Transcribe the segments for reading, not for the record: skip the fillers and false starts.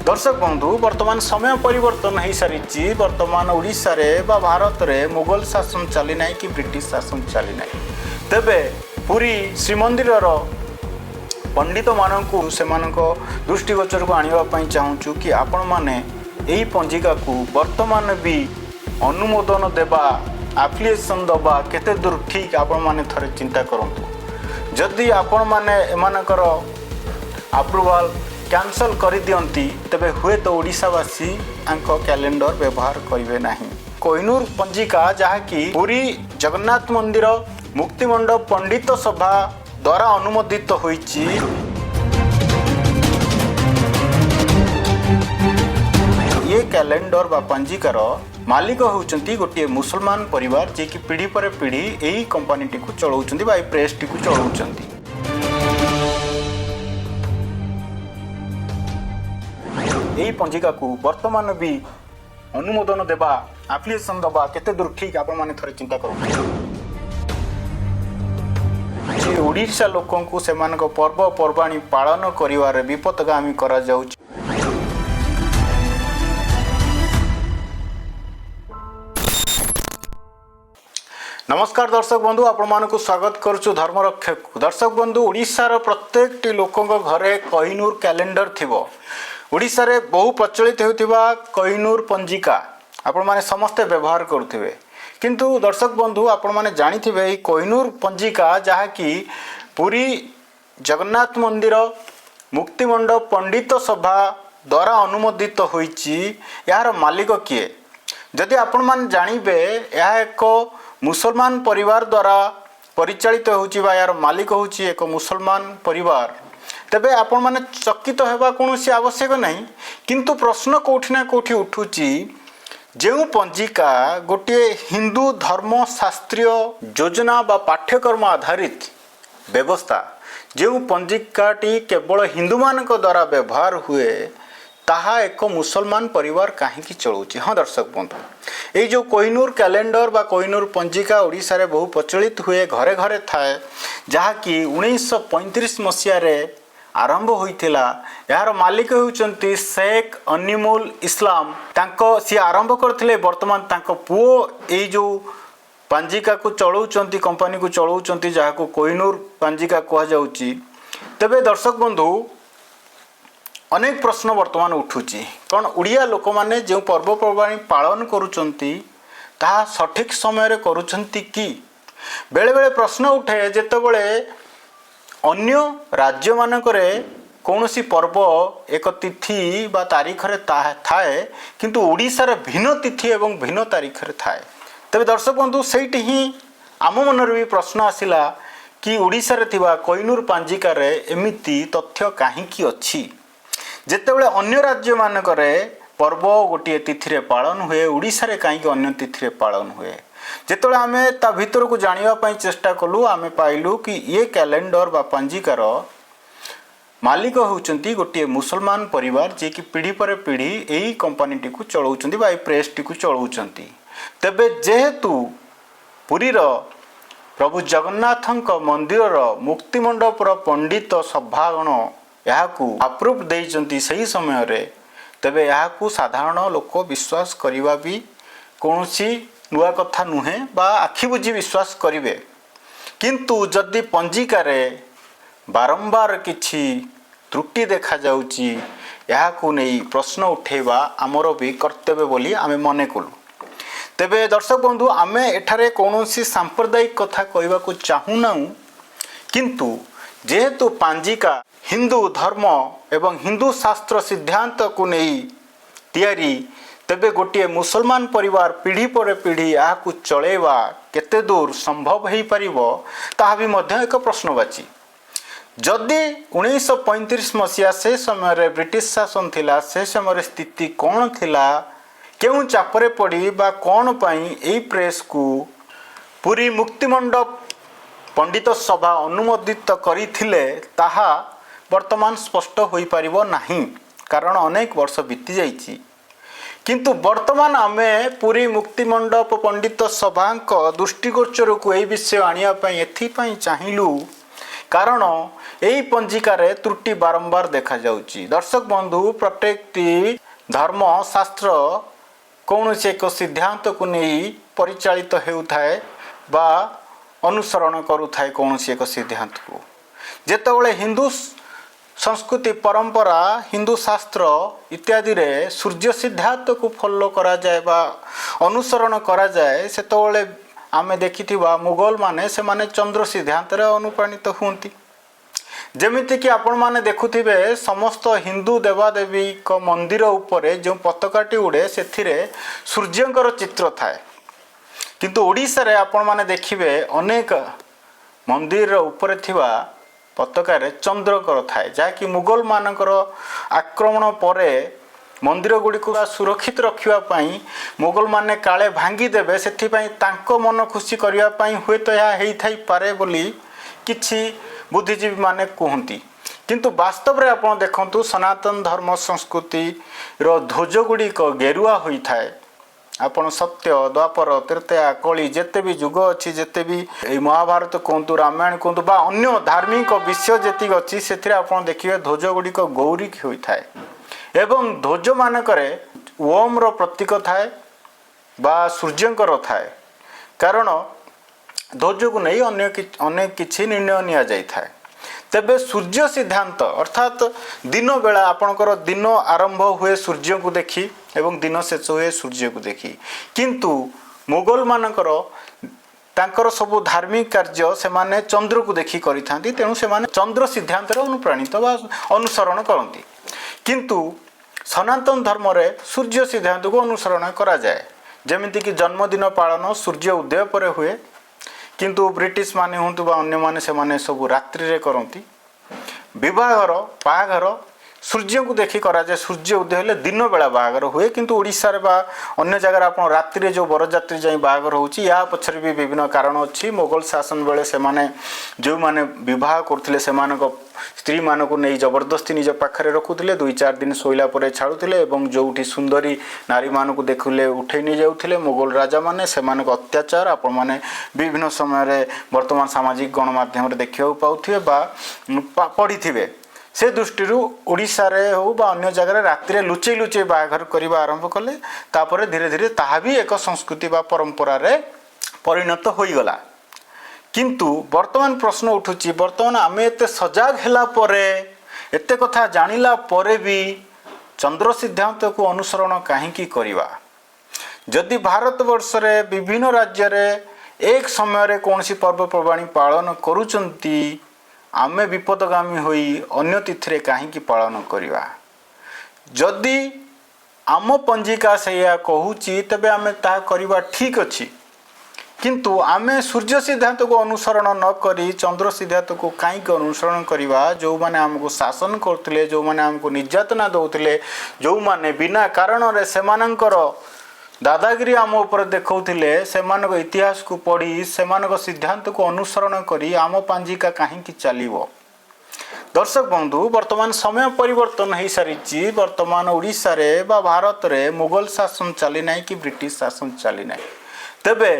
दर्शक बंधु वर्तमान समय परिवर्तन हो सारी वर्तमान ओडिशा रे बा भारत रे मुगल शासन चली ना कि ब्रिटिश शासन चली ना तेबे पुरी श्रीमंदिर पंडित मानक से दृष्टिगोचर को आने चाहूँ कि आपण मैंने यही पंजिका को वर्तमान भी अनुमोदन देवा एप्लिकेशन दबा केते दूर ठीक आपण मैंने थरे चिंता करंतु जदि आपण मैंने एमानकर अप्रूवाल कैंसल कर दियंती तेबे हुए तो ओडिशावासी कैलेंडर व्यवहार करेंगे नहीं। कोहिनूर पंजिका जहाँकि पुरी जगन्नाथ मंदिर मुक्तिमंडप पंडित सभा द्वारा अनुमोदित होईची ये कैलेंडर बा पंजिकार मालिक होउचंती गोटे मुसलमान परिवार जे कि पीढ़ी पर पीढ़ी यही कंपनी टी को चलाउचंती बा प्रेस टी को चलाउचंती। यही पंजिका को वर्तमान भी अनुमोदन देवा एप्लिकेशन दबा केते दूर ठीक आपण माने थरे चिंता करू। ओडिशा लोकों को सेमानक पर्व पर्वाणी पालन करिवारे विपदगामी करा जाउची। नमस्कार दर्शक बंधु आपण मानक स्वागत करुछु धर्मरक्षक। दर्शक बंधु ओडिशार प्रत्येक टी लोकों घरे कोहिनूर कैलेंडर थिबो। ओडिशा रे बहु प्रचलित होतिबा कोहिनूर पंजिका आपण माने समस्त व्यवहार करुथिबे किंतु दर्शक बंधु आपण माने जानिथिबे ई कोहिनूर पंजिका जहाँकि पुरी जगन्नाथ मंदिर मुक्तिमंडप पंडित सभा द्वारा अनुमोदित होईची यार मालिक किए जदि आपण माने जानिबे यह एक मुसलमान परिवार द्वारा परिचालित होउची बा यार मालिक होउची एक मुसलमान परिवार तेबे आपण माने चकित हेबा कोनोसी आवश्यक नहीं किंतु प्रश्न कोठी ना कोठी उठुची जेउ पंजिका गोटे हिंदू धर्म शास्त्रीय योजना बा पाठ्यक्रम आधारित व्यवस्था जेउ पंजिकाटी केवल हिंदू मानक द्वारा व्यवहार हुए ताहा एक मुसलमान परिवार कहीं चलाउची। हाँ दर्शक बंधु ये जो कोहिनूर कैलेंडर बा कोहिनूर पंजिका ओडिशा रे बहु प्रचलित हुए घरे घरे थाए जहाँकि 1935 मसीह रे आरंभ होइथिला। यार मालिक होउचंती शेख अनिमुल इस्लाम तांको सी आरंभ करथिले वर्तमान तांको पुओ ए जो पंजिका को चलाउचंती कंपनी को चलाउचंती जहाको कोहिनूर पंजिका कहा जाउची। तबे दर्शक बंधु अनेक प्रश्न वर्तमान उठुची कौन उड़िया लोक माने जो पर्वपर्वाणी पालन करुचंती ताहा सठिक समय रे करुचंती कि बेले बेले प्रश्न उठे जेतेबेले अन्य राज्य मानकरे कौनसी पर्व एक तिथि बा तारीख रे थाए किंतु ओडिशा रे भिन्न तिथि एवं भिन्न तारीख रे थाए। तबे दर्शक बंधु सेठी ही आम मन भी प्रश्न आसिला कि ओडिशा रे थिबा कोहिनूर पंजिका रे एमिति तथ्य काहींकी अछि जेतेबेले अन्य राज्य मानकरे पर्व गोटे तिथि रे पालन हुए ओडिशा रे काहींकी अन्य तिथि रे पालन हुए। जेतेबेले आमे ता भीतर को जानिबा पई चेष्टा कलु आमे पाइलु कि ये कैलेंडर बा पंजिकार मालिक होउचंती गोटे मुसलमान परिवार जे कि पीढ़ी पर पीढ़ी यही कंपनी टी को चलाउचंती बा प्रेस टी को चलाउचंती। तेबे जेहेतु पुरीर प्रभु जगन्नाथंक मंदिर मुक्तिमंडप पंडित सभागण याकू अप्रूव देइचंती सही समय रे तेबे याकू साधारण लोक विश्वास करिवा भी कोनोसी नुआ कथा नुहे बा आखि बुझी विश्वास करिवे किंतु जदि पंजिकारे बारंबार किछि त्रुटि देखा जाउची याकू नहीं प्रश्न उठेबा आमर भी कर्तव्य बोली आमे मने कलु। तेबे दर्शक बंधु आमे एठारे कोनोसी सांप्रदायिक कथा कहबा को चाहूना किंतु जेहेतु पंजिका हिंदू धर्म एवं हिंदू शास्त्र सिद्धांत को नहीं तैयारी तेबे गोटे मुसलमान परिवार पीढ़ी पर पीढ़ी याकू चलेवा केते दूर संभव हो पारिबो ताहा भी मध्य एक प्रश्नवाची। जदि 1935 मसीहा से समय रे ब्रिटिश शासन थिला से समय स्थिति कौन थिला केउ चापरे पड़ी बा कौन पाई एई प्रेस को पूरी मुक्तिमंडप पंडित सभा अनुमोदित करिथिले ताहा वर्तमान स्पष्ट होई पारिबो नाही कारण अनेक वर्ष बीती जाइछि किंतु वर्तमान आमे पूरी मुक्तिमंडप पंडित सभा दृष्टिगोचर को यही विषय आनिया एथिपाई चाहिलु कारण यही पंजिकार त्रुटि बारंबार देखा जाउची। दर्शक बंधु प्रत्येकटी धर्म शास्त्र कौन से एक सिद्धांत को नहीं परिचालित हेउथाए बा अनुसरण करुथाए कौन से एक सिद्धांत को जेतेबेले हिंदू संस्कृति परंपरा हिंदू शास्त्र इत्यादि रे सूर्य सिद्धांत को फॉलो करा जाए बा अनुसरण करा जाए सेतेबेले आमे देखिथिबा मुगल माने से माने चंद्र सिद्धांत रे अनुप्राणित हुंती। जेमिति कि आपण माने देखुथिबे समस्त हिंदू देवादेवी को मंदिर उपरे जो पताकाटी उड़े सेथिरे सूर्यंकर चित्र थाए किंतु ओडिसा रे आपण माने देखिबे अनेक मंदिर उपरे थिबा पताकार चंद्रकर थाए जहाँकि मुगल मानकर आक्रमण परे मंदिर गुड़ी को सुरक्षित रखापी मुगल माने काले भांगी देवे से मन खुशी करने हुए तो यह होई पारे बोली किछि बुद्धिजीवी माने कहती किंतु वास्तव रे आपण देखंतु सनातन धर्म संस्कृति रो ध्वज गुड़िक गेरुआ होता है। आपण सत्य द्वापर त्रेता कली जेते भी युग अच्छी जेते भी महाभारत कहतु रामायण कहतु बा अन्य धार्मिक विषय जेतिक अच्छी से आपण देखिए ध्वज गुड़िक गौरी होता है एवं ध्वज मानकरे ओम रो प्रतीक थाए बा सूर्यंकर थाए कारण ध्वज को नहीं अनेक किछि निर्णय निया जाय थाए। तेबे सूर्य सिद्धांत अर्थात दिन बेला आपणकर दिन आरंभ हुए सूर्य को देखी एवं दिन शेष हुए सूर्य को देखी किंतु मुगल मानकर तांकर सब धार्मिक कार्य से माने चंद्र को देखी करि थांती तेणु से माने चंद्र सिद्धांत रे अनुप्राणित बा अनुसरण करती किंतु सनातन धर्म रे सूर्य सिद्धांत को अनुसरण करा जाए जेमिति कि जन्मदिन पालन सूर्य उदय पर हुए किंतु ब्रिटिश माने हुंतु बा अन्य माने से माने सब रात्रि रे करंती विवाहर बाहाघर सूर्य को देखी करा जाए सूर्य उदय हेले दिन बेला बाहाघर हुए किंतु ओडिसा रे बा अन्य जगह आपण रात्रि जो बरजात्री जाई बाहाघर होउची या पछरे भी विभिन्न कारण अछि। मुगल शासन बेले से माने जो माने विवाह करथिले से मानको स्त्री मानक नहीं जबरदस्ती निज पाखे रखुले 2-4 दिन शोला पर छाड़ुले और जो सुंदरी नारी मानक देखुले उठे नहीं जाऊे मुगल राजा माने से अत्याचार आपण मैंने विभिन्न समय वर्तमान सामाजिक गणमाध्यम देखा पाथे पढ़ी थे से दृष्टि ओडिशा रे हो बा अन्य जगह राति लुचई लुचई बाहाघर करने आरंभ कले तापर धीरे धीरे ताहा भी एक संस्कृति बा परंपरा रे परिणत होईगला। किंतु वर्तमान प्रश्न उठुची वर्तमान आम एत सजग है एत कथा जानिला परे भी चंद्र सिद्धांत को अनुसरण कहीं करवा जदि भारत वर्ष रे विभिन्न राज्य रे एक समय रे कौन सी पर्वपर्वाणी पालन करुचंती आमे विपदगामी होई अन्य तिथि कहीं पालन करवा जदि आम पंजिका से कहूची तबे आमे ता करवा ठीक अच्छी किंतु आमे सूर्य सिद्धांत को अनुसरण न करी चंद्र सिद्धांत को कहीं अनुसरण करवा जो माने हमको शासन करते जो माने हमको निर्यातना दौले जो माने बिना कारण रे सेमानंकर दादागिरी आम उपर देखौथिले सेमानक इतिहास को पढ़ी सेमानक सिद्धांत को अनुसरण करी आम पांजिका कहीं चलिबो। दर्शक बंधु वर्तमान समय परिवर्तन हो सारी वर्तमान ओडिशा रे बा भारत रे मुगल शासन चली ना कि ब्रिटिश शासन चली ना तेबे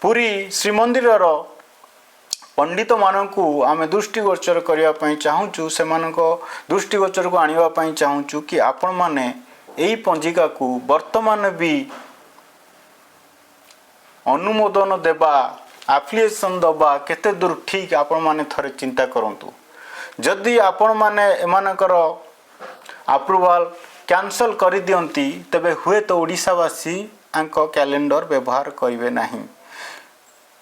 पुरी श्रीमंदिर पंडित मानकु आमे दृष्टिगोचर करने चाहूँ से दृष्टिगोचर को आने चाहूँ कि आपण माने यही पंजिका को वर्तमान भी अनुमोदन देबा एप्लिकेशन दबा केते दूर ठीक आपण माने थरे चिंता करंतु जदि आपण माने एमानकर अप्रूवल कैंसल कर दियंती तबे हुए तो ओडिशावासी आंको कैलेंडर व्यवहार करिवे नाही।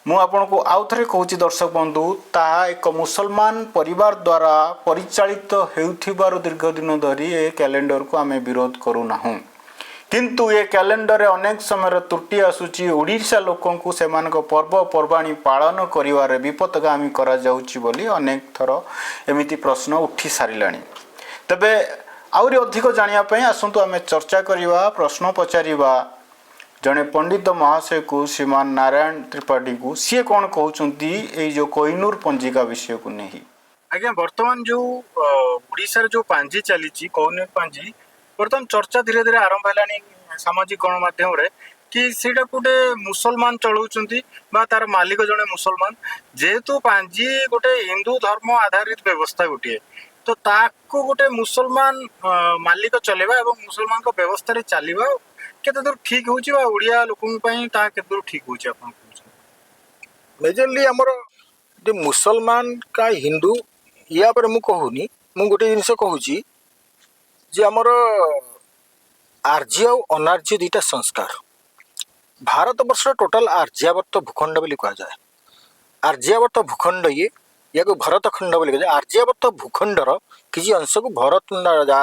मु आपण को आउ थे कहूँ दर्शक बंधु ताहा एक मुसलमान परिवार द्वारा परिचालित हेउथिबारु दीर्घ दिन धरी ए कैलेंडर को आमे विरोध करूना किंतु ये कैलेंडर अनेक समय त्रुटि आसूची ओडिशा लोकों को सेमानक पर्वपर्वाणी पालन करिवारे विपदगामी करा जाउची बोली अनेक थर एमिति प्रश्न उठी सारिलाणी। तबे आउरी अधिक जानिया पई आसंतु आमे चर्चा करिवा प्रश्न पचारिवा जड़े पंडित महाशय को श्रीमान नारायण त्रिपाठी को सी कौन कहते ये जो कोहिनूर पंजिका विषय को नहीं आज्ञा वर्तमान जो ओडिशा जो पांजी चली कोहिनूर पांजी वर्तमान चर्चा धीरे धीरे आरंभ है सामाजिक गणमाध्यम रे कि सीटा गोटे मुसलमान चलाउछन्ती बा तार मालिक जने मुसलमान जेहेतु पांजी गोटे हिंदू धर्म आधारित व्यवस्था गोटे तो ताको गोटे मुसलमान मालिक चलेबा एवं मुसलमान को व्यवस्था रे चलीबा केते दूर ठीक होउची बा ओडिया लोकन पई ता केते दूर ठीक होउची आपन मेजरली आमर जे मुसलमान का हिंदू या पर मु कहूनी मु गोटे जिनिस कहूची जे आमर आर्य और अनार्य दुईटा संस्कार भारत वर्ष टोटाल आर्यावर्त भूखंड बोली कहा जाए। आर्यावर्त भूखंड या भरत खंड बोली कहा जाए। आर्यावर्त भूखंडर किसी अंश को भरत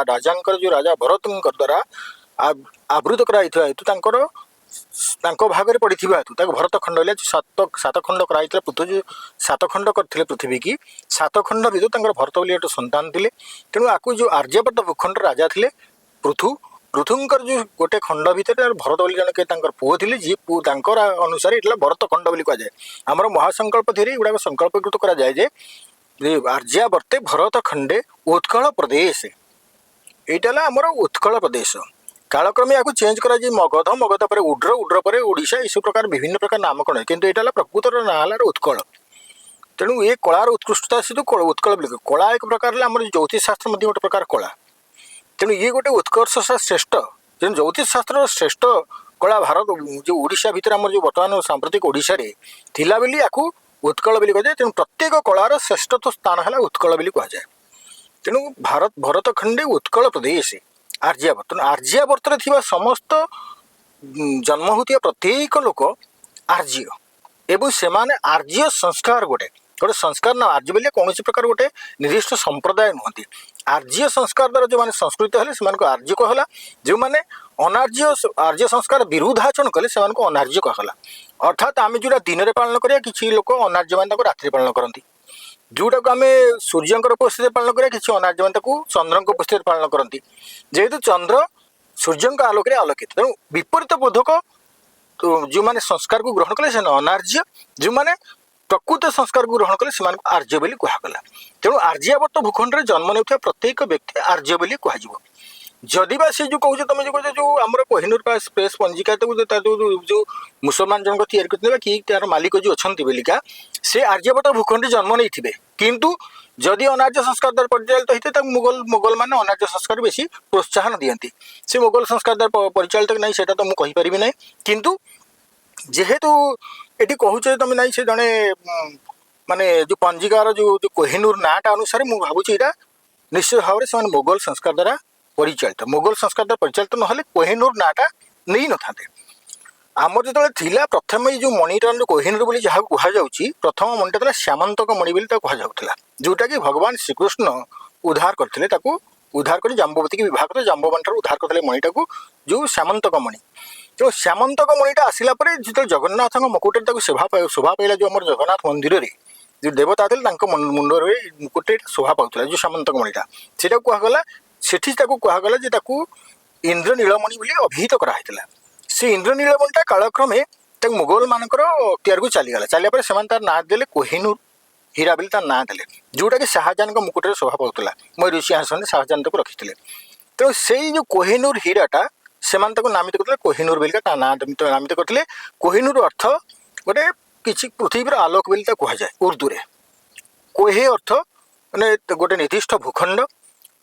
राजांकर जो राजा भरत द्वारा आवृत कराई भाग पड़ी हेतु भरत खंड सात खंड कराई पृथ्वी जो सात खंड करते पृथ्वी की सात खंड भितर भरत बोली एक सन्तान थे। तेणु आपको जो आर्यावर्त भूखंड राजा थे पृथुंकर जो गोटे खंड भितर भरत बोली जन के पुओ थे जी अनुसार ये भरत खंड बोली कहुए। आमर महासंकल्प थे गुड़ाक संकल्पकृत कराए आर्यावर्ते भरत खंडे उत्कल प्रदेश यहाँ आमर उत्कल प्रदेश। कालक्रमे या चेंज करा मगध मगध पर उड्र उड्र पर ओडिशा इस प्रकार विभिन्न प्रकार नामकरण है किंतु यहाँ प्रकृतर ना उत्कल। तेणु ये कलार उत्कृष्टता से उत्कल कला एक प्रकार आम ज्योतिष शास्त्र गोटे प्रकार कला। तेणु ये गोटे उत्कर्ष श्रेष्ठ जो ज्योतिष शास्त्र श्रेष्ठ कला भारत जो ओडिशा भितर आम जो बर्तमान सांप्रतिक ओडिशा रे थिला बेली याकू उत्कल बोली कहुए। तेणु प्रत्येक कलार श्रेष्ठत्व स्थान है उत्कल बोली कहुए। तेणु भरत खंडे उत्कल प्रदेश आर्यावर्त। आर्यावर्त समस्त जन्म होता प्रत्येक लोक आर्य एवं से आर्य संस्कार गोटे गोटे संस्कार ना आर्य बोलिए कौन प्रकार गोटे निर्दिष्ट संप्रदाय नुहति। आर्य संस्कार द्वारा जो मैंने संस्कृत हेले से आर्य कहला जो मैंने अनार्य आर्य संस्कार विरुद्धाचरण कले से अनार्य कहला। अर्थात आम जो दिन में पालन करिया किसी लोक अनार्य मान रात्रि पालन करती जोटा को आम सूर्य उपस्थित पालन करिया किसी अनार्य मान चंद्र उपस्थित पालन करती जेहेतु चंद्र सूर्य आलोक आलोकित। तेणु विपरीत बोधक जो मैंने संस्कार को ग्रहण कले से अनार्य जो मैंने प्रकृत संस्कार को ग्रहण कले से आर्य बोली कहगला। तेणु आर्यावर्त भूखंड में जन्म ने प्रत्येक व्यक्ति आर्य बोली कह। जदि बा से जो कह तुम जो कह जो आम कोहिनूर का स्पेस पंजिका जो मुसलमान जनक तैयारी करते कि तार मालिक जो अच्छा बोलिका से आर्यावर्त भूखंड जन्म नहीं थे किंतु जदि अनार्य संस्कार द्वारा परिचालित होते मुगल मैंने अनार्य संस्कार बेसी प्रोत्साहन दियंती। से मुगल संस्कार द्वारा परिचालित नहीं से तो मुझे कहीपरि ना किंतु जेहेतु ये कहूचे तुम ना से जड़े माने जो पंजिकार जो कोहिनूर नाटा अनुसार मुझे भावुँ यहाँ निश्चित भाव में से मुगल संस्कार द्वारा परिचालित मुगल संस्कार द्वारा परिचालित ना कोहिनूर नाटा नहीं न था। आमर जो थिला प्रथम जो मणिटा जो कोहिनूर बोली जहाँ कहुच्छी प्रथम मणिटा था श्यामंतक मणि बोली कहुला जोटा कि भगवान श्रीकृष्ण उद्धार करते उद्धार कर जाम्बवती की विवाह कर जाम्बवान ठार उद्धार करते मणिटा को जो श्यामंतक मणि। तो श्यामंतक मणिटा आसला जो जगन्नाथ मुकुट शोभा पाइला जो आम जगन्नाथ मंदिर में जो देवता थे मुंडर मुकुट शोभा पाला जो श्यामंतक मणिटा से कहगला से कहगला इंद्र नीलमणि बोली अभिहित कराइला। से इंद्र नीलमणिटा कालक्रमे मुगल मानकर अख्तियार को चलीगला चलिया से तार ना दे कोहिनूर हीरा बोली तार ना दे जोटा कि शाहजहान मुकुट शोभा पाला मयूर सिंहासन शाहजहान को रखी। तेणु से जो कोहिनूर हीराटा से नामित करते कोहिनूर बोलिका नामित करते। कोहिनूर अर्थ गोटे किसी पृथ्वी आलोक बोली कहुए उर्दू रे कोहे अर्थ माने गोटे निर्दिष्ट भूखंड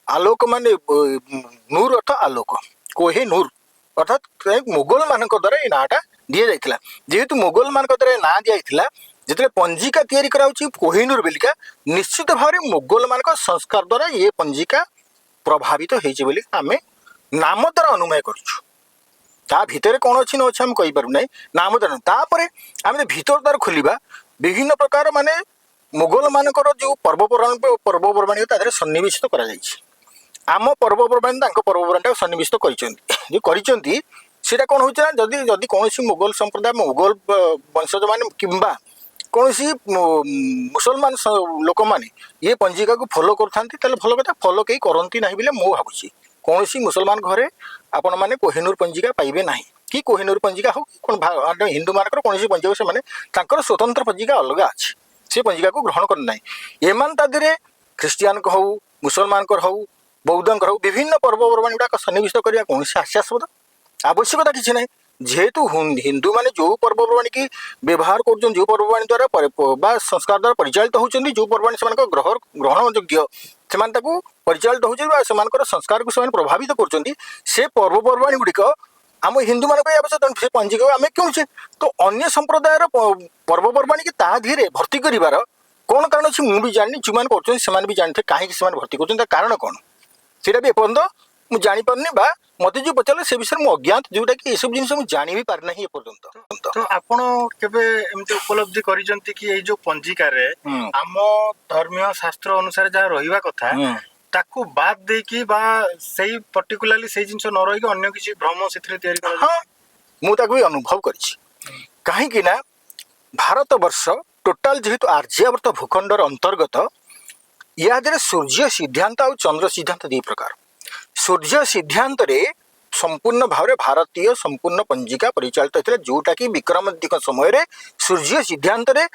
आलोक माने नूर अर्थ आलोक कोहे नूर अर्थात मुगल मान द्वारा ये नाटा दि जाता। जेहेतु मुगल मान द्वारा ना दिया जिते पंजिका तैयारी कराउची कोहिनूर बोलिका निश्चित भाव में मुगल मान संस्कार द्वारा ये पंजिका प्रभावित होती आम नाम द्वारा अनुमय करुँ। ता भितर कौन अच्छी न अच्छे आम कहीपर ना नाम द्वारा तापर आम भीतर द्वार खोलिबा विभिन्न प्रकार माने मुगल मानकर जो पर्वपर्वाणी सन्निवेशित करा आम पर्वपर्वाणी पर्वपर्वाणी सन्निवेशित करा कौन होना जदि जदि कौन मुगल संप्रदाय मुगल वंशज मान कि कौन मुसलमान लोक मैंने ये पंजिका को फॉलो करते भल कथा फॉलो कहीं करती ना बोले मु भावुँ कौन मुसलमान घरे आपण मैंने कोहिनूर पंजिका पाइबे ना कि कोहिनूर पंजिका हो कौन हिंदू मानकर कौन पंजिका से स्वतंत्र पंजिका अलग अच्छी से पंजिका को ग्रहण करना एमान तादे ख्रीस्टियान को हो मुसलमान हो बौद्ध हो विभिन्न पर्वपर्वाणी गुड़ाक सन्निवेश करा कौन हास्यास्पद आवश्यकता किसी ना जेहेतु हिंदू माने जो पर्वपर्वाणी की व्यवहार कर जो पर्वपर्वाणी द्वारा बा संस्कार द्वारा परिचालित होती जो पर्वपर्वाणी से ग्रहण योग्य से परिचालित होकर संस्कार को प्रभावित कर पर्वपर्वाणी गुड़िक आम हिंदू मान से पंजीक आम क्यों तो अन्य संप्रदाय पर्वपर्वाणी की ता धीरे भर्ती कर कौन कारण अच्छी मुझे जानी जो मैंने कर भी जानते कहीं भर्ती कर कारण कौन सीटा भी एपर्यंत मुझे जापारे बा मत जो पचारे से विषय मुझे अज्ञात जोटा कि सब जिन मुझे जानी भी पारना ही एपर्यंत तो आपण केबे एमती उपलब्धि करिसंती कि एई जो पंजिका रे आम धर्मीय शास्त्र अनुसार जहाँ रहिबा कथा ताकू बाद देकी बा सेही पर्टिकुलरली सेही जिंस न रही अन्य किसी भ्रम सेथिरे तयारी करा हाँ मुझे भी अनुभव करिछि कहीं ना भारत वर्ष टोटाल जेहेतु आर्यवर्त भूखंडर अंतर्गत या सूर्य सिद्धांत और चंद्र सिद्धांत दी प्रकार सूर्य सिद्धांत रे संपूर्ण भाव में भारतीय संपूर्ण पंजिका परिचालित होता जोटा कि विक्रमादित्य समय रे सूर्य सिद्धांत रे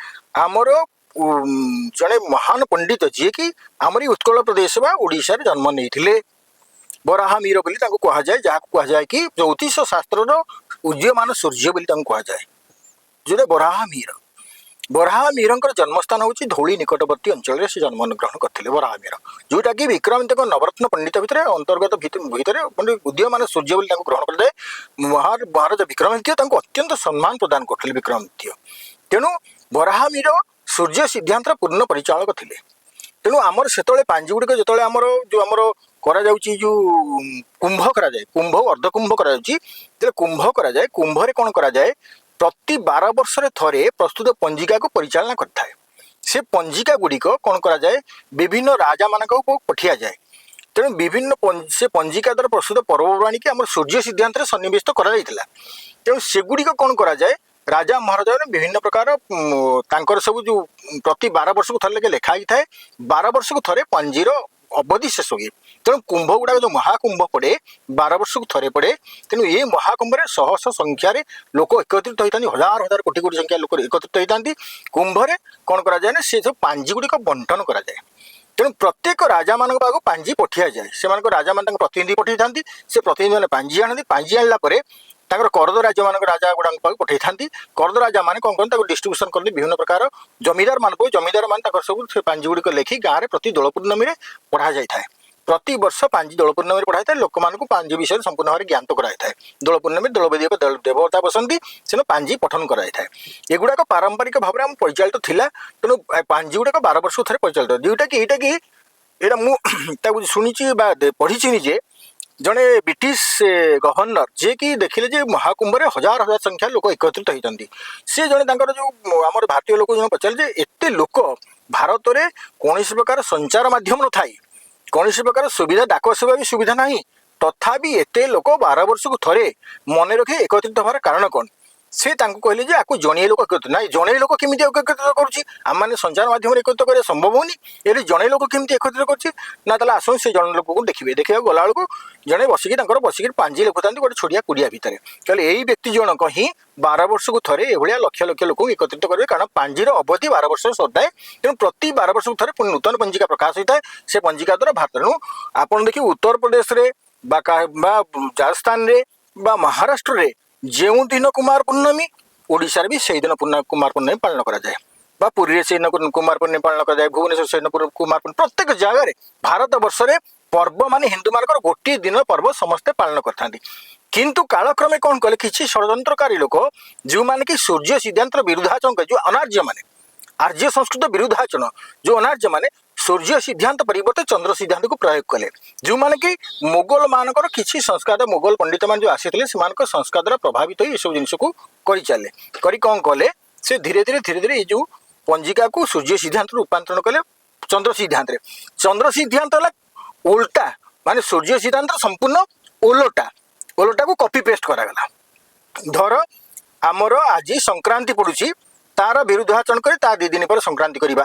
आमर जड़े महान पंडित जी कि आमरी उत्कल प्रदेश बा ओडिशा रे जन्म नहीं बराहमीर बोली कह जाए जहाँ कहुए कि ज्योतिष शास्त्र उदीयमान सूर्य बोली कहुए जो बराहमीर बराहमीर जन्मस्थान हूँ धौली निकटवर्ती अंचल से जन्म ग्रहण करते बराहमीर जोटा कि विक्रमादित्य नवरत्न पंडित भितर अंतर्गत भितर उदीयमान सूर्य बोली ग्रहण करते महाराजा विक्रमादित्य अत्यंत सम्मान प्रदान करते विक्रमादित्य तेणु बराहमीर सूर्य सिद्धांत पूर्ण परिचालक थे तेणु आमर से पांजी गुड़िक जो आमर जो आमर जो कुंभ कराए कुंभ अर्धकुंभ कर कुंभ कराए कुंभरे कौन कराए प्रति 12 वर्ष थरे प्रस्तुत पंजिका को परिचालना करता है से पंजिका गुड़िक कौन कराए विभिन्न राजा मान पठिया जाए तेणु विभिन्न से पंजिका द्वारा प्रस्तुत पर्वपर्वाणी की आम सूर्य सिद्धांत सन्निवेश कराइला तेणु सेगुड़िक कौन कराए राजा महाराजा विभिन्न प्रकार सब जो प्रति 12 वर्ष को थे लिखाई थाए 12 वर्ष को थे पंजीर अवधि शेष हुए तेणु कुंभ गुड़ाक जो महाकुंभ पड़े 12 वर्ष को थे पड़े तेणु ये महाकुंभ शह शह संख्यार लोक एकत्रित होता हजार हजार कोटी कोटी संख्या लोक एकत्रित होता कुंभरे कौन कराए से सब पांजी गुड़िक बंटन कराए तेणु प्रत्येक राजा मान पाक पांजी पठिया जाए से राजा मान प्रतिनिधि पठे था से प्रतिनिधि मैंने पांजी आनती पांजी आणला करद राज्य मान राजा गुड़ा पठे था करद राजा मैंने कौन करते डिस्ट्रीब्यूशन करते विभिन्न प्रकार जमीदार मान जमीदार मान सब से पांजी गुड़िक लिखि गाँव में प्रति दोल पूर्णमी पढ़ा जाए प्रति वर्ष पांजी दोल पूर्णमी पढ़ाई था लोक मान पांजी विषय संपूर्ण भाव ज्ञात कराई दोल पूर्णमी दोलवेदी देवता बसती से पांजी पठन कराई एगुड़ाक पारंपरिक भाव में परिचालित थिला तेणु पांजी गुड़ाक 12 वर्ष थे परिचालित जोटा कि यहाँ मुझे शुणी पढ़ी निजे जड़े ब्रिटिश गवर्नर जे कि देखिले जे महाकुंभ रे हजार हजार संख्या लोक एकत्रित होती सी जड़े जो आम भारतीय लोक जो पचारे एत लोक भारत में कौन प्रकार संचार माध्यम न थाई कौन प्रकार सुविधा डाक सेवा भी सुविधा ना तथापि एत लोक 12 वर्ष को थे मन रखे एकत्रित हमार कारण कौन से कहले जे आपको जड़े लोक एकत्रित ना जड़े लोक केमी एकत्रित करें संचार माध्यम एकत्रित करा संभव होनी ये जड़े लोक केमी एकत्रित कर आस से जन लोक को देखिए देखा गला बेलू जड़े बसिक बसिक पांजी लिखुता गोटे छोड़िया कुड़िया भितर कहले यही व्यक्ति जनक ही 12 वर्ष को थे यह लक्ष लक्ष लोक एकत्रित करेंगे कारण पांजीर अवधि 12 वर्ष सरदाए तेणु प्रति 12 वर्ष को थे पुणी नूतन पंजिका प्रकाश होता है से पंजिका द्वारा भारत तेणु आप देखिए उत्तर प्रदेश में राजस्थान में महाराष्ट्र में जो दिन कुमार पूर्णमी ओडिशा भी से दिन कुमार पूर्णमी पालन कराए पुरी से कुमार पूर्णमी पालन कराए भुवनेश्वर से कुमार पूर्णमी प्रत्येक जगह भारत वर्ष में पर्व मान हिंदू मान गोटे दिन पर्व समस्ते पालन करते किंतु कालक्रमे कौन कले किसी षड्यंत्रकारी लोक जो मैंने कि सूर्य सिद्धांत विरुद्धाचरण जो अनार्य माने आर्य संस्कृत विरुद्धाचरण जो अनार्य माने सूर्य सिद्धांत परिवर्ते चंद्र सिद्धांत को प्रयोग कले जो माने कि मुगल मानकर किसी संस्कार मुगल पंडित मान जो आसी संस्कार द्वारा प्रभावित हो सब जिनस को कर चले करी कौन कले से धीरे धीरे ये जो पंजिका को सूर्य सिद्धांत रूपांतरण कले चंद्र सिद्धांत उल्टा माने सूर्य सिद्धांत संपूर्ण ओलोटा को कॉपी पेस्ट करागला धर आमर आज संक्रांति पड़ुची तार विरुद्धाचरण कर 2 दिन पर संक्रांति करवा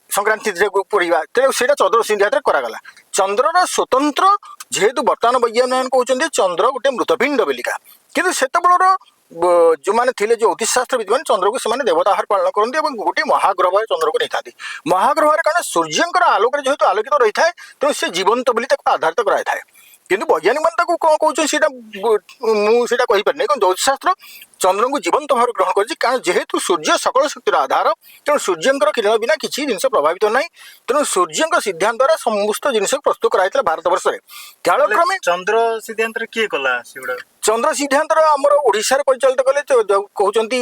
संक्रांति पढ़ा तेज से चंद्र सिद्धांत करागला चंद्रर स्वतंत्र जेहेतु बर्तमान वैज्ञानिक कहते चंद्र गोटे मृतपिंड बेलिका किंतु सेतबेलर जो मैंने थे ज्योतिष शास्त्र विद्वान चंद्र को से देवता आहार पालन करते गोटे महाग्रह भाव चंद्र को नहीं था महाग्रह कारण सूर्यंकर आलोक जेहेतु आलोकित रही है तेणु से जीवंत बोली आधारित कराई କିନ୍ତୁ ବୈଜ୍ଞାନିକ ମାନେ ତାକୁ କ'ଣ କହୁଛନ୍ତି ସେଇଟା ମୁଁ ସେଇଟା କହିପାରିନି। କିନ୍ତୁ ଜ୍ୟୋତିଷଶାସ୍ତ୍ର ଚନ୍ଦ୍ରଙ୍କୁ ଜୀବନ୍ତ ଭାବରେ ଗ୍ରହଣ କରିଛି, କାରଣ ଯେହେତୁ ସୂର୍ଯ୍ୟ ସକଳ ଶକ୍ତିର ଆଧାର, ତେଣୁ ସୂର୍ଯ୍ୟଙ୍କର କିରଣ ବିନା କିଛି ଜିନିଷ ପ୍ରଭାବିତ ନାହିଁ। ତେଣୁ ସୂର୍ଯ୍ୟଙ୍କ ସିଦ୍ଧାନ୍ତରେ ସମସ୍ତ ଜିନିଷକୁ ପ୍ରସ୍ତୁତ କରାଯାଇଥିଲା ଭାରତବର୍ଷରେ। କାଳକ୍ରମେ ଚନ୍ଦ୍ର ସିଦ୍ଧାନ୍ତରେ କିଏ କଲା ସେଗୁଡା? ଚନ୍ଦ୍ର ସିଦ୍ଧାନ୍ତର ଆମର ଓଡ଼ିଶାରେ ପରିଚାଳିତ କଲେ କହୁଛନ୍ତି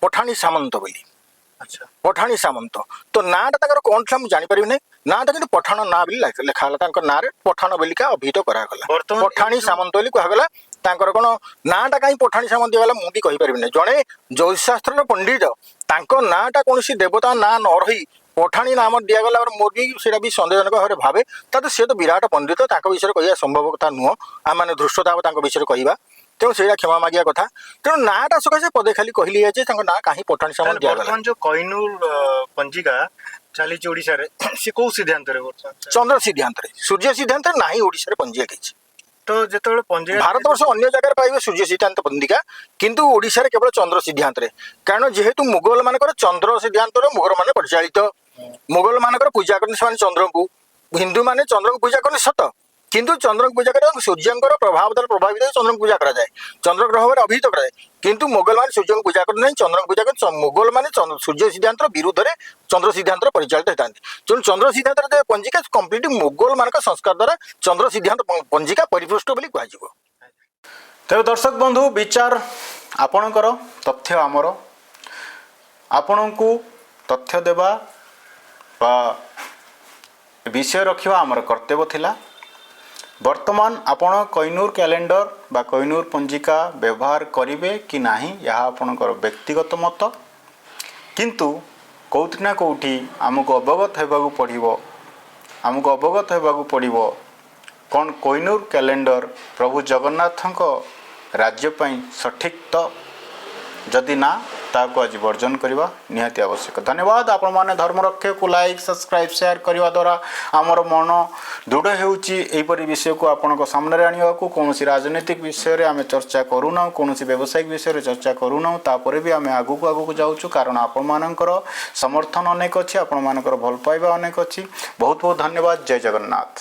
ପଠାଣି ସାମନ୍ତ ବୋଲି। ଆଚ୍ଛା, ପଠାଣି ସାମନ୍ତ। ତ ନାଁଟା ତାଙ୍କର କ'ଣ ଥିଲା ମୁଁ ଜାଣିପାରିବି ନାହିଁ। ନାଁଟା କିନ୍ତୁ ପଠାଣ ନାଁ ବୋଲି ଲେଖା ହେଲା, ତାଙ୍କ ନାଁରେ ପଠାଣ ବୋଲିକା ଅଭିହିତ କରାଗଲା। ବର୍ତ୍ତମାନ ପଠାଣି ସାମନ୍ତ ବୋଲି କୁହାଗଲା। ତାଙ୍କର କ'ଣ ନାଁଟା କାହିଁ ପଠାଣି ସାମନ୍ତ ଦିଆଗଲା ମୁଁ ବି କହିପାରିବି ନାହିଁ। ଜଣେ ଜ୍ୟୋତିଷଶାସ୍ତ୍ରର ପଣ୍ଡିତ, ତାଙ୍କ ନାଁଟା କୌଣସି ଦେବତା ନାଁ ନ ରହି ପଠାଣି ନାମ ଦିଆଗଲା, ମୋର ବି ସେଇଟା ବି ସନ୍ଦେହଜନକ ଭାବରେ ଭାବେ। ତାହେଲେ ସେ ତ ବିରାଟ ପଣ୍ଡିତ, ତାଙ୍କ ବିଷୟରେ କହିବା ସମ୍ଭବ କଥା ନୁହଁ। ଆମେମାନେ ଧୃଷ୍ଟତା ହେବ ତାଙ୍କ ବିଷୟରେ କହିବା, ତେଣୁ ସେଇଟା କ୍ଷମା ମାଗିବା କଥା। ତେଣୁ ନାଁଟା ସକାଶେ ପଦେ ଖାଲି କହିଲି ଯେ ତାଙ୍କ ନାଁ କାହିଁ ପଠାଣି ସାମନ୍ତ ଦିଆଗଲା। ବର୍ତ୍ତମାନ ଯୋଉ କଇନୁର ପଞ୍ଜିକା ଚାଲିଛି ଓଡିଶାରେ, ସେ କୋଉ ସିଦ୍ଧାନ୍ତରେ ବର୍ତ୍ତମାନ? ଚନ୍ଦ୍ର ସିଦ୍ଧାନ୍ତରେ, ସୂର୍ଯ୍ୟ ସିଦ୍ଧାନ୍ତରେ ନାହିଁ ଓଡ଼ିଶାରେ ପଞ୍ଜିକା କିଛି। ତ ଯେତେବେଳେ ପଞ୍ଜିକା ଭାରତବର୍ଷ ଅନ୍ୟ ଜାଗାରେ ପାଇବେ ସୂର୍ଯ୍ୟ ସିଦ୍ଧାନ୍ତ ପଞ୍ଜିକା, କିନ୍ତୁ ଓଡ଼ିଶାରେ କେବଳ ଚନ୍ଦ୍ର ସିଦ୍ଧାନ୍ତରେ। କାରଣ ଯେହେତୁ ମୁଗଲ ମାନଙ୍କର ଚନ୍ଦ୍ର ସିଦ୍ଧାନ୍ତରେ ମୁଗଲ ମାନେ ପରିଚାଳିତ, ମୁଗଲ ମାନଙ୍କର ପୂଜା କରନ୍ତି ସେମାନେ ଚନ୍ଦ୍ରଙ୍କୁ, ହିନ୍ଦୁମାନେ ଚନ୍ଦ୍ରଙ୍କୁ ପୂଜା କରନ୍ତି ସତ, କିନ୍ତୁ ଚନ୍ଦ୍ରଙ୍କୁ ପୂଜା କରିବା ସୂର୍ଯ୍ୟଙ୍କର ପ୍ରଭାବ ଦ୍ୱାରା ପ୍ରଭାବିତ ହୋଇ ଚନ୍ଦ୍ରଙ୍କୁ ପୂଜା କରାଯାଏ, ଚନ୍ଦ୍ରଗ୍ରହ ଭାବରେ ଅଭିହିତ କରାଯାଏ। କିନ୍ତୁ ମୋଗଲ ମାନେ ସୂର୍ଯ୍ୟଙ୍କୁ ପୂଜା କରନ୍ତି ନାହିଁ, ଚନ୍ଦ୍ରଙ୍କୁ ପୂଜା କରନ୍ତି। ମୋଗଲ ମାନେ ସୂର୍ଯ୍ୟ ସିଦ୍ଧାନ୍ତର ବିରୁଦ୍ଧରେ ଚନ୍ଦ୍ର ସିଦ୍ଧାନ୍ତରେ ପରିଚାଳିତ ହେଇଥାନ୍ତି। ତେଣୁ ଚନ୍ଦ୍ର ସିଦ୍ଧାନ୍ତର ପଞ୍ଜିକା କମ୍ପ୍ଲିଟ୍ ମୋଗଲ ମାନଙ୍କ ସଂସ୍କାର ଦ୍ୱାରା ଚନ୍ଦ୍ର ସିଦ୍ଧାନ୍ତ ପଞ୍ଜିକା ପରିପୃଷ୍ଟ ବୋଲି କୁହାଯିବ। ତେବେ ଦର୍ଶକ ବନ୍ଧୁ, ବିଚାର ଆପଣଙ୍କର, ତଥ୍ୟ ଆମର। ଆପଣଙ୍କୁ ତଥ୍ୟ ଦେବା ବା ବିଷୟ ରଖିବା ଆମର କର୍ତ୍ତବ୍ୟ ଥିଲା। ବର୍ତ୍ତମାନ ଆପଣ କଇନୁର କ୍ୟାଲେଣ୍ଡର ବା କଇନୁର ପଞ୍ଜିକା ବ୍ୟବହାର କରିବେ କି ନାହିଁ ଏହା ଆପଣଙ୍କର ବ୍ୟକ୍ତିଗତ ମତ, କିନ୍ତୁ କେଉଁଠି ନା କେଉଁଠି ଆମକୁ ଅବଗତ ହେବାକୁ ପଡ଼ିବ କ'ଣ କଇନୁର କ୍ୟାଲେଣ୍ଡର ପ୍ରଭୁ ଜଗନ୍ନାଥଙ୍କ ରାଜ୍ୟ ପାଇଁ ସଠିକ୍ ତ? ଯଦି ନା, ତାହାକୁ ଆଜି ବର୍ଜନ କରିବା ନିହାତି ଆବଶ୍ୟକ। ଧନ୍ୟବାଦ। ଆପଣମାନେ ଧର୍ମରକ୍ଷକୁ ଲାଇକ୍, ସବସ୍କ୍ରାଇବ୍, ସେୟାର କରିବା ଦ୍ୱାରା ଆମର ମନ ଦୃଢ଼ ହେଉଛି ଏହିପରି ବିଷୟକୁ ଆପଣଙ୍କ ସାମ୍ନାରେ ଆଣିବାକୁ। କୌଣସି ରାଜନୈତିକ ବିଷୟରେ ଆମେ ଚର୍ଚ୍ଚା କରୁନାହୁଁ, କୌଣସି ବ୍ୟବସାୟିକ ବିଷୟରେ ଚର୍ଚ୍ଚା କରୁନାହୁଁ। ତାପରେ ବି ଆମେ ଆଗକୁ ଯାଉଛୁ, କାରଣ ଆପଣମାନଙ୍କର ସମର୍ଥନ ଅନେକ ଅଛି, ଆପଣମାନଙ୍କର ଭଲ ପାଇବା ଅନେକ ଅଛି। ବହୁତ ବହୁତ ଧନ୍ୟବାଦ। ଜୟ ଜଗନ୍ନାଥ।